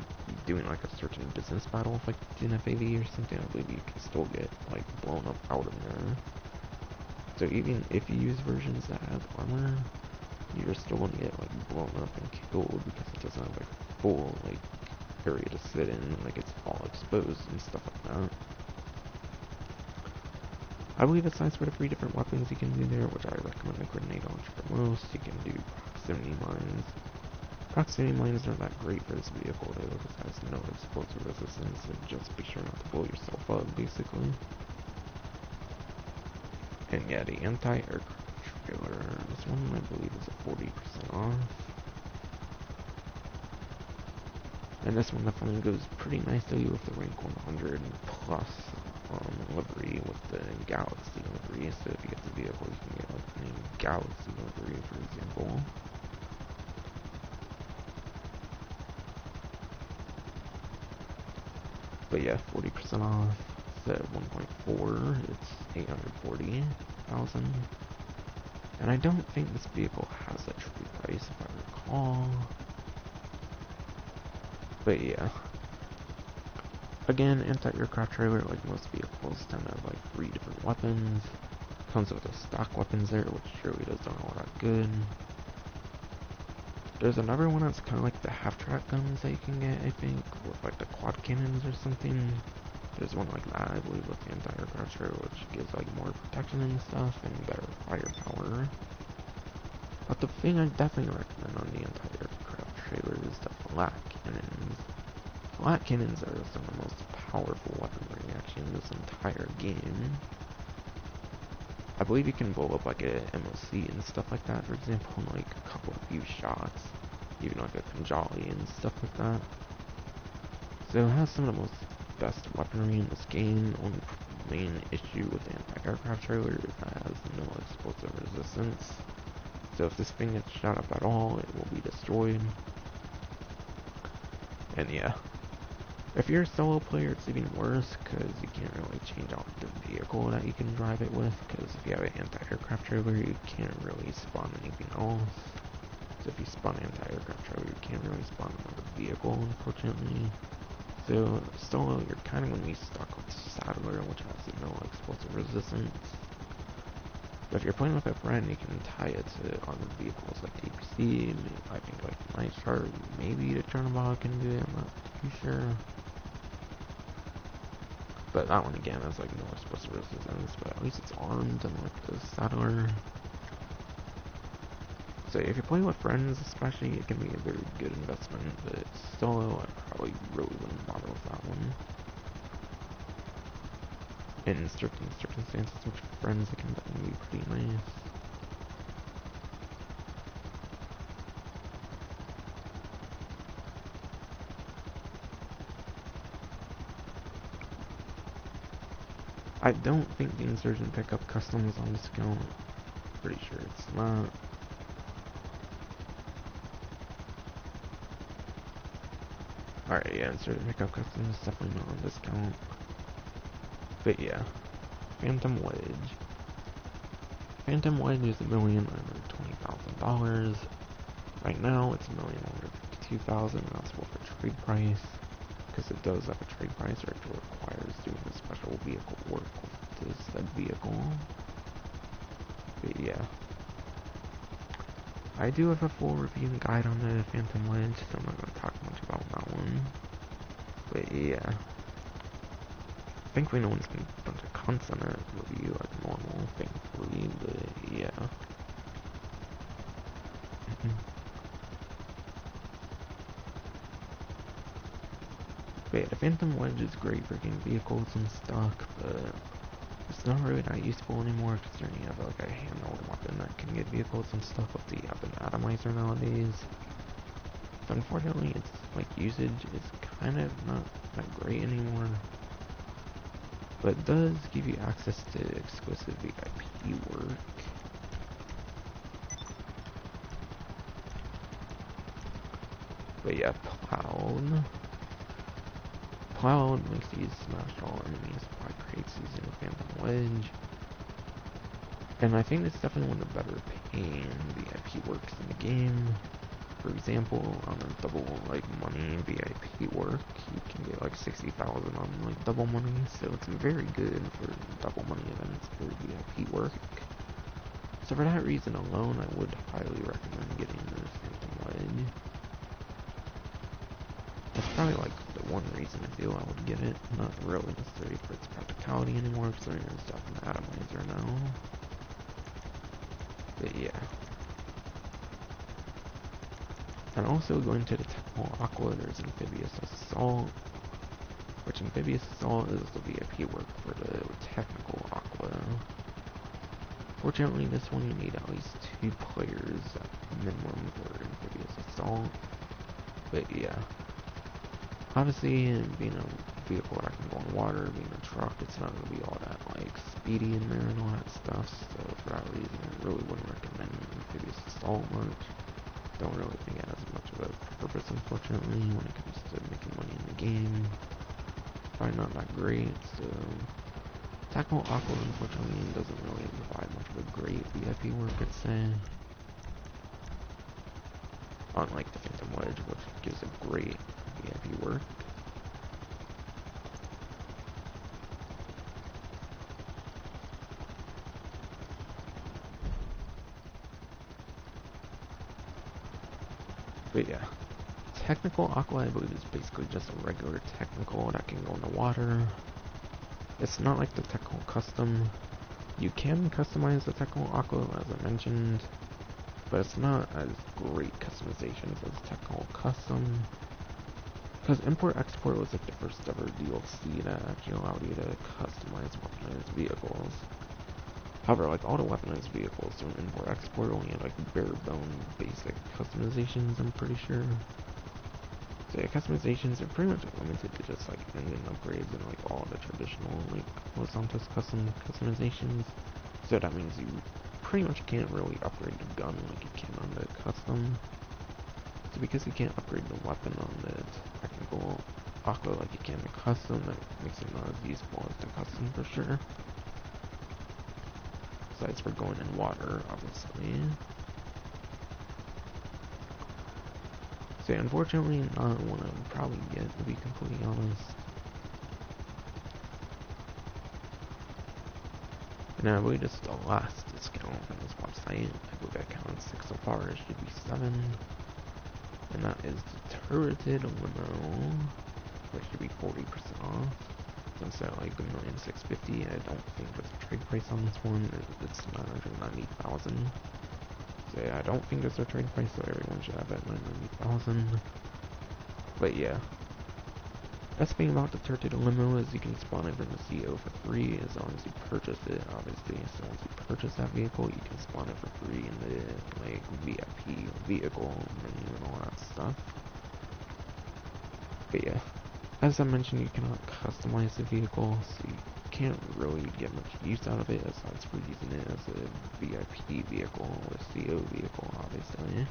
doing like a certain business battle with like FAV or something, I believe you can still get like blown up out of there. So even if you use versions that have armor, you're still gonna get like blown up and killed because it doesn't have like a full like area to sit in, like it's all exposed and stuff like that. I believe aside for the 3 different weapons you can do there, which I recommend the grenade launcher the most, you can do proximity mines. Proximity mines aren't that great for this vehicle though, because it has no explosive resistance, and just be sure not to blow yourself up, basically. And yeah, the anti-aircraft trailer, this one I believe is a 40% off. And this one definitely goes pretty nicely with the rank 100 plus livery with the Galaxy livery. So if you get the vehicle, you can get like the Galaxy livery, for example. But yeah, 40% off. So at 1.4, it's 840,000. And I don't think this vehicle has a true price, if I recall. But yeah. Again, anti-aircraft trailer, like most vehicles, tend to have like 3 different weapons. Comes with the stock weapons there, which surely doesn't all that good. There's another one that's kind of like the half-track guns that you can get, I think, with like the quad cannons or something. There's one like that, I believe, with the anti-aircraft trailer, which gives like more protection and stuff and better firepower. But the thing I definitely recommend on the anti-aircraft trailer is the flak cannons. Flat cannons are some of the most powerful weaponry actually in this entire game. I believe you can blow up like a MOC and stuff like that, for example, in like a couple of few shots. Even like a Punjali and stuff like that. So it has some of the most best weaponry in this game. The only main issue with the anti-aircraft trailer is that it has no explosive resistance. So if this thing gets shot up at all, it will be destroyed. And yeah. If you're a solo player, it's even worse, because you can't really change out the vehicle that you can drive it with, because if you have an anti-aircraft trailer, you can't really spawn anything else. So if you spawn an anti-aircraft trailer, you can't really spawn another vehicle, unfortunately. So, solo, you're kind of going to be stuck with Saddler, which has no explosive resistance. But if you're playing with a friend, you can tie it to other vehicles like APC, I think like Night Shark, maybe the Turnabout can do it, I'm not too sure. But that one again has like no explosive resistance, but at least it's armed unlike the Saddler. So if you're playing with friends especially, it can be a very good investment, but solo, I probably really wouldn't bother with that one. In certain circumstances with friends, it can definitely be pretty nice. I don't think the Insurgent Pickup Custom is on discount. Pretty sure it's not. Alright, yeah, Insurgent Pickup Custom is definitely not on discount. But yeah, Phantom Wedge. Phantom Wedge is $1,920,000. Right now, it's $1,152,000. That's what the trade price. Because it does have a trade price, or it requires doing a special vehicle work with said vehicle. But yeah. I do have a full review and guide on the Phantom Wedge, so I'm not going to talk much about that one. But yeah. Thankfully no one's going to put a bunch of cunts on that review like normal, thankfully, but yeah. But yeah, the Phantom Wedge is great for getting vehicles and stuff, but it's not really that useful anymore considering you have like a handheld weapon that can get vehicles and stuff with the atomizer nowadays. So unfortunately, its like usage is kind of not that great anymore. But it does give you access to exclusive VIP work. But yeah, Plowed makes you smash all enemies by crates using the Phantom Wedge. And I think it's definitely one of the better paying VIP works in the game. For example, on a double like money VIP work, you can get like 60,000 on like double money, so it's very good for double money events for VIP work. So for that reason alone, I would highly recommend getting the Phantom Wedge. That's probably like the one reason I feel I would get it, not really necessarily for its practicality anymore, considering there's stuff in the atomizer now. But yeah. And also going to the Technical Aqua, there's Amphibious Assault, which Amphibious Assault is the VIP work for the Technical Aqua. Fortunately, this one you need at least 2 players at minimum for Amphibious Assault. But yeah. Obviously, being a vehicle that can go on water, being a truck, it's not going to be all that like speedy in there and all that stuff, so for that reason, I really wouldn't recommend Amphibious Assault much. Don't really think it has much of a purpose, unfortunately, when it comes to making money in the game. Probably not that great, so Technical Aqua, unfortunately, doesn't really provide much of a great VIP work, I'd say. Unlike the Phantom Wedge, which gives a great VIP work. But yeah, Technical Aqua, I believe, is basically just a regular technical that can go in the water. It's not like the Technical Custom. You can customize the Technical Aqua, as I mentioned, but it's not as great customizations as Technical Custom. Because Import-Export was like the first ever DLC that actually allowed you to customize weaponized vehicles. However, like all the weaponized vehicles from Import-Export only had like bare-bone basic customizations, I'm pretty sure. So yeah, customizations are pretty much limited to just like engine upgrades and like all the traditional like Los Santos customizations. So that means you pretty much can't really upgrade the gun like you can on the custom. So because you can't upgrade the weapon on the technical Aqua like you can the custom, that makes it not as useful as the custom for sure. Besides for going in water, obviously. So yeah, unfortunately, not one I would probably get, to be completely honest. And I believe this is the last discount on this website. I believe I counted 6 so far, it should be 7. And that is the turreted limo, which should be 40% off. Instead of like $1,650,000, I don't think there's a trade price on this one. It's 990,000. So yeah, I don't think there's a trade price, so everyone should have that 990,000. But yeah, best thing about the turreted limo is you can spawn it from the CO for free as long as you purchase it, obviously. So once you purchase that vehicle, you can spawn it for free in the like VIP vehicle menu and all that stuff. But yeah, as I mentioned, you cannot customize the vehicle, so you can't really get much use out of it aside from using it as a VIP vehicle or CO vehicle, obviously.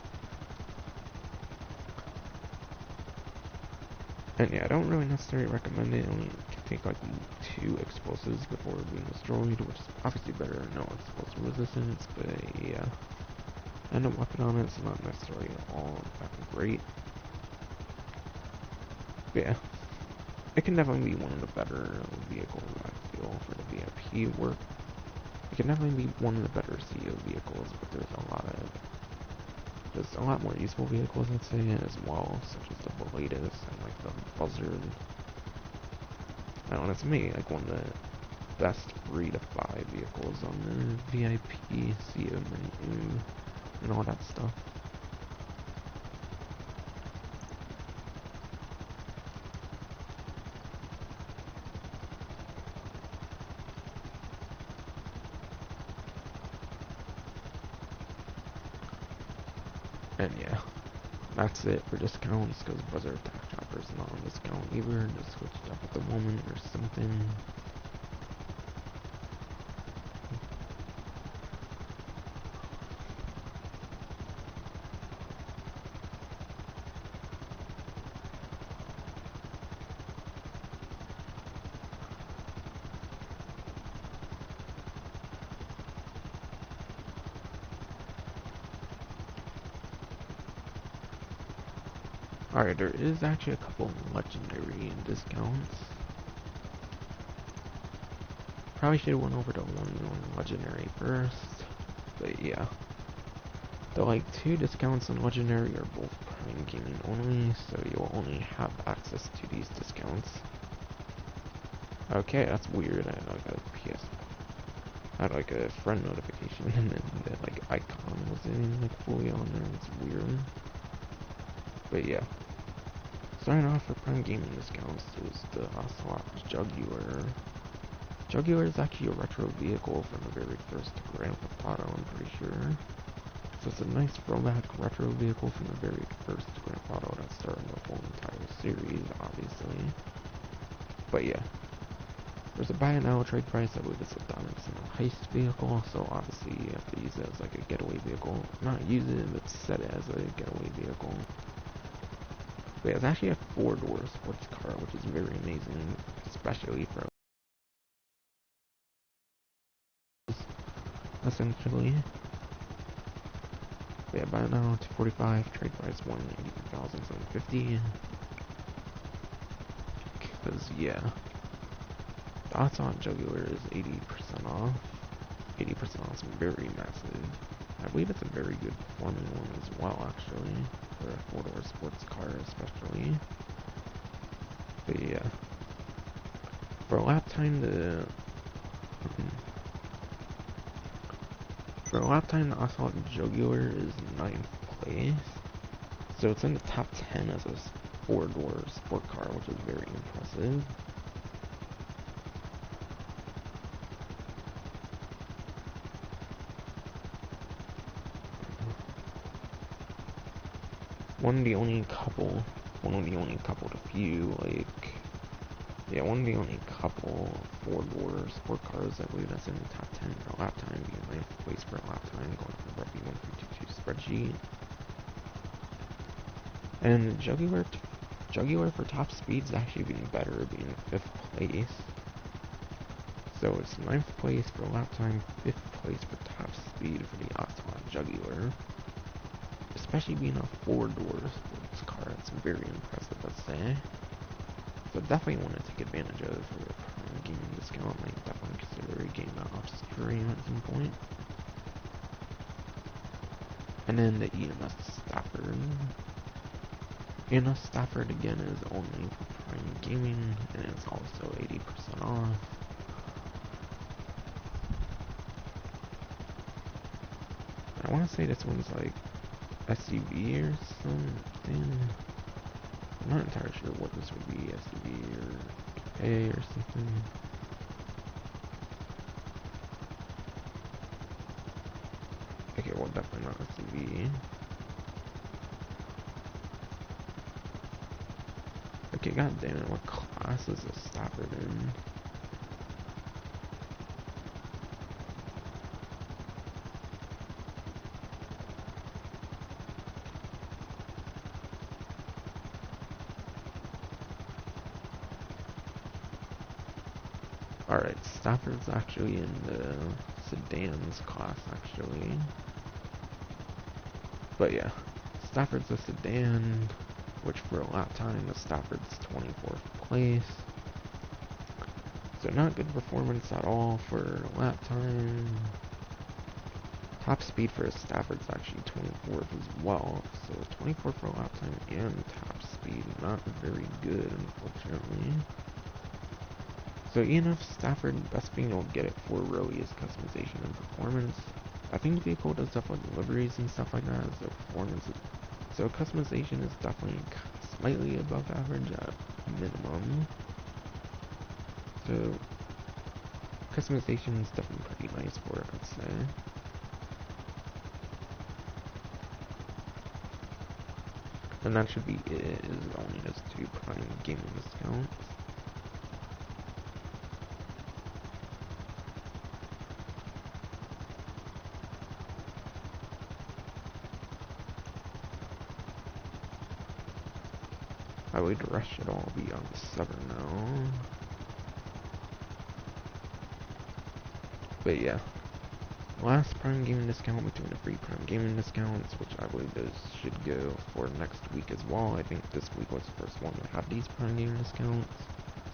And yeah, I don't really necessarily recommend it. Only can take like 2 explosives before being destroyed, which is obviously better than no explosive resistance. But yeah, and the weapon on it's not necessarily all that great. But yeah, it can definitely be one of the better vehicles, I feel, for the VIP work. It can definitely be one of the better CO vehicles, but there's a lot more useful vehicles, I'd say, as well, such as the Belatus and like the Buzzard. I don't know, it's maybe like one of the best 3 to 5 vehicles on the VIP CO menu and all that stuff. And yeah, that's it for discounts, because Buzzard Attack Chopper is not on discount either. Just switched up at the moment or something. Alright, there is actually a couple legendary discounts. Probably should have went over the one legendary first, but yeah. The like 2 discounts on legendary are both Prime Gaming only, so you'll only have access to these discounts. Okay, that's weird. I had like a PS. I had like a friend notification, and then the like icon wasn't like fully on there. It's weird. But yeah. Starting off with Prime Gaming discounts is the Ocelot Jugular. Jugular is actually a retro vehicle from the very first Grand Theft Auto, I'm pretty sure. So it's a nice throwback retro vehicle from the very first Grand Theft Auto that started the whole entire series, obviously. But yeah. There's a buy it now trade price. I believe it's a $1 heist vehicle, so obviously you have to use it as like a getaway vehicle. Not use it, but set it as a getaway vehicle. But yeah, it's actually a 4-door sports car, which is very amazing, especially for essentially. But yeah, buy it now, $245, trade price $180,750. Because yeah, the Ocelot Jugular is 80% off. 80% off is very massive. I believe it's a very good performing one as well, actually, for a 4-door sports car, especially. But yeah, for a lap time, the Ocelot Jugular is 9th place, so it's in the top 10 as a four-door sport car, which is very impressive. One of the only couple to few, one of the only couple four-door sport cars I believe that's in the top 10 for lap time, being 9th place for lap time, going for roughly 152 spreadsheet. And Jugular for top speed is actually being better, being 5th place. So it's 9th place for lap time, 5th place for top speed for the Ocelot Jugular. Especially being a four-door sports car, it's very impressive, let's say. So definitely want to take advantage of for a prime gaming discount. Like definitely consider getting that off stream at some point. And then the EMS Stafford. EMS Stafford again is only for prime gaming, and it's also 80% off. I want to say this one's like SUV or something. I'm not entirely sure what this would be, SUV or A or something. Okay, well definitely not SUV. Okay, god damn it, what class is this Stafford in? Alright, Stafford's actually in the sedans class, actually. But yeah, Stafford's a sedan, which for a lap time, the Stafford's 24th place. So not good performance at all for lap time. Top speed for a Stafford's actually 24th as well. So 24th for lap time and top speed, not very good, unfortunately. So ENF Stafford, best thing you'll get it for really is customization and performance. I think the vehicle does stuff like liveries and stuff like that, so customization is definitely slightly above average at minimum. So customization is definitely pretty nice for it, I'd say. And that should be it, is only those 2 prime gaming discounts. I believe the rest should all be on 7 now. But yeah, last prime gaming discount between the free prime gaming discounts, which I believe those should go for next week as well. I think this week was the first one to have these prime gaming discounts,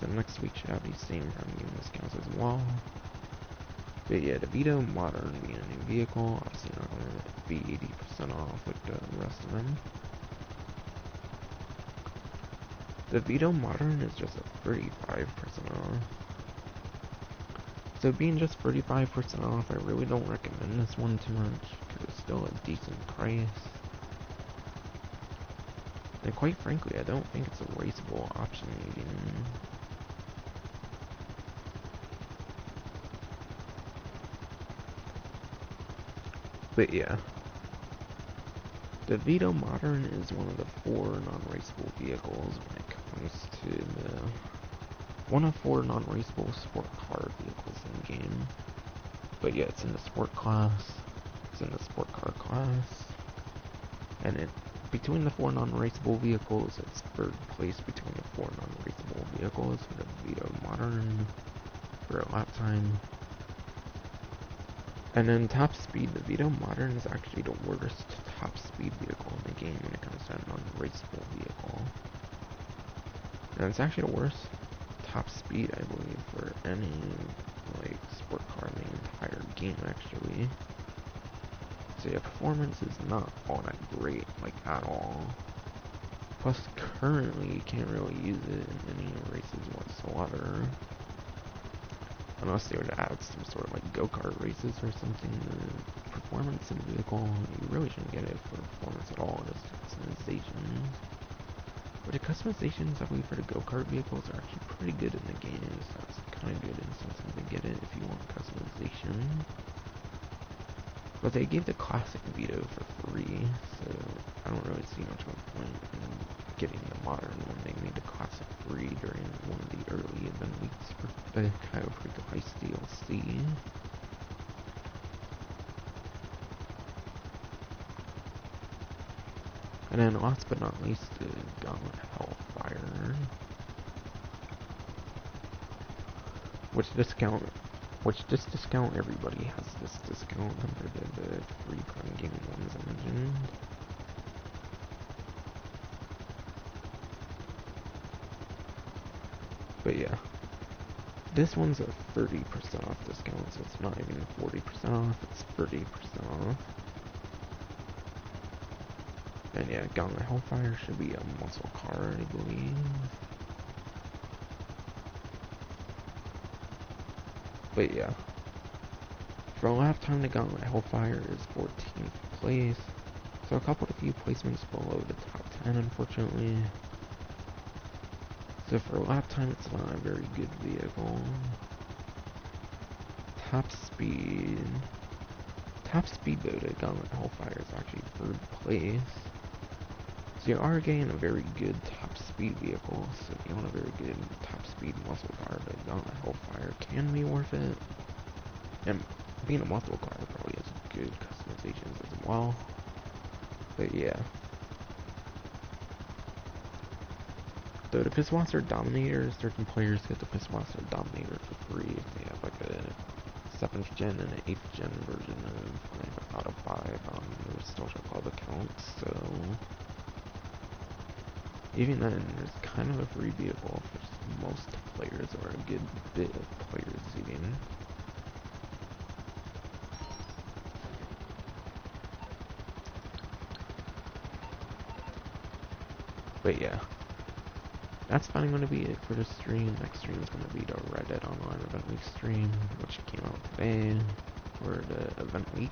so next week should have these same prime gaming discounts as well. But yeah, the Vito Modern being a new vehicle, obviously not going to be 80% off like the rest of them. The Vito Modern is just a 35% off. So being just 35% off, I really don't recommend this one too much, because it's still a decent price. And quite frankly, I don't think it's a raceable option even. But yeah. The Vito Modern is one of the 4 non-raceable vehicles when it comes to the... one of 4 non-raceable sport car vehicles in the game. But yeah, it's in the sport class. It's in the sport car class. And it, between the 4 non-raceable vehicles, it's 3rd place between the 4 non-raceable vehicles for the Vito Modern for a lap time. And then top speed, the Vito Modern is actually the worst top speed vehicle in the game when it comes to a non-raceable vehicle. And it's actually the worst top speed, I believe, for any, like, sport car in the entire game, actually. So yeah, performance is not all that great, like, at all. Plus, currently, you can't really use it in any races whatsoever. Unless they were to add some sort of, like, go-kart races or something. The performance of the vehicle, you really shouldn't get it for performance at all, just customization. But the customizations I believe for the go-kart vehicles are actually pretty good in the game, so it's kind of good incentive to get it if you want customization. But they gave the classic Vito for free, so I don't really see much of a point in getting the modern one. They made the classic free during one of the early event weeks for the Cayo Perico Heist DLC. And then last but not least, the Gauntlet Hellfire, which this discount, everybody has this discount compared to the free Prime Gaming ones I mentioned. But yeah, this one's a 30% off discount, so it's not even 40% off, it's 30% off. And yeah, Gauntlet Hellfire should be a muscle car, I believe. But yeah, for lap time, the Gauntlet Hellfire is 14th place, so a few placements below the top 10, unfortunately. So for lap time, it's not a very good vehicle. Top speed though, the Gauntlet Hellfire is actually 3rd place. So you are getting a very good top speed vehicle, so if you want a very good top speed muscle car, the Gauntlet Hellfire can be worth it. And being a muscle car probably has good customizations as well. But yeah. So the Pisswasser Dominator, certain players get the Pisswasser Dominator for free if they have like a 7th gen and an 8th gen version of out of 5 on their Nostalgia Club accounts, so even then, there's kind of a free vehicle for most players, or a good bit of players even. But yeah, that's finally going to be it for the stream. Next stream is going to be the Red Dead Online Event Week stream, which came out today for the event week.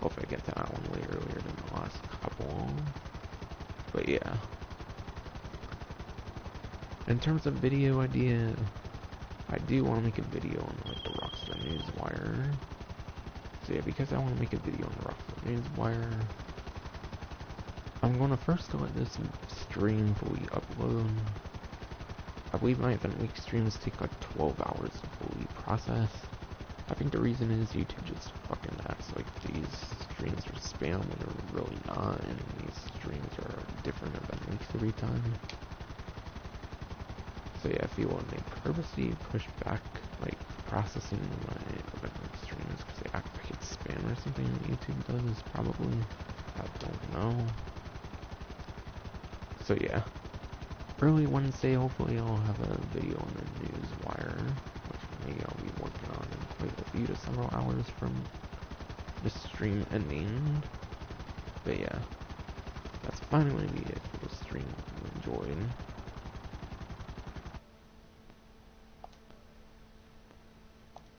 Hopefully I get to that one way earlier than the last couple. But yeah. In terms of video idea, I do want to make a video on like the Rockstar Newswire. So yeah, because I want to make a video on the Rockstar Newswire, I'm going to first let this stream fully upload. I believe my event week streams take like 12 hours to fully process. I think the reason is YouTube just fucking acts like these streams are spam when they're really not, and these streams are different event weeks every time. So yeah, if you want to purposely push back like processing my event week streams because they act like it's spam or something that YouTube does, probably. I don't know. So yeah, early Wednesday, hopefully I'll have a video on the Newswire, which maybe I'll be working on in quite a few to several hours from the stream ending. But yeah, that's finally it for the stream. Hope you enjoyed.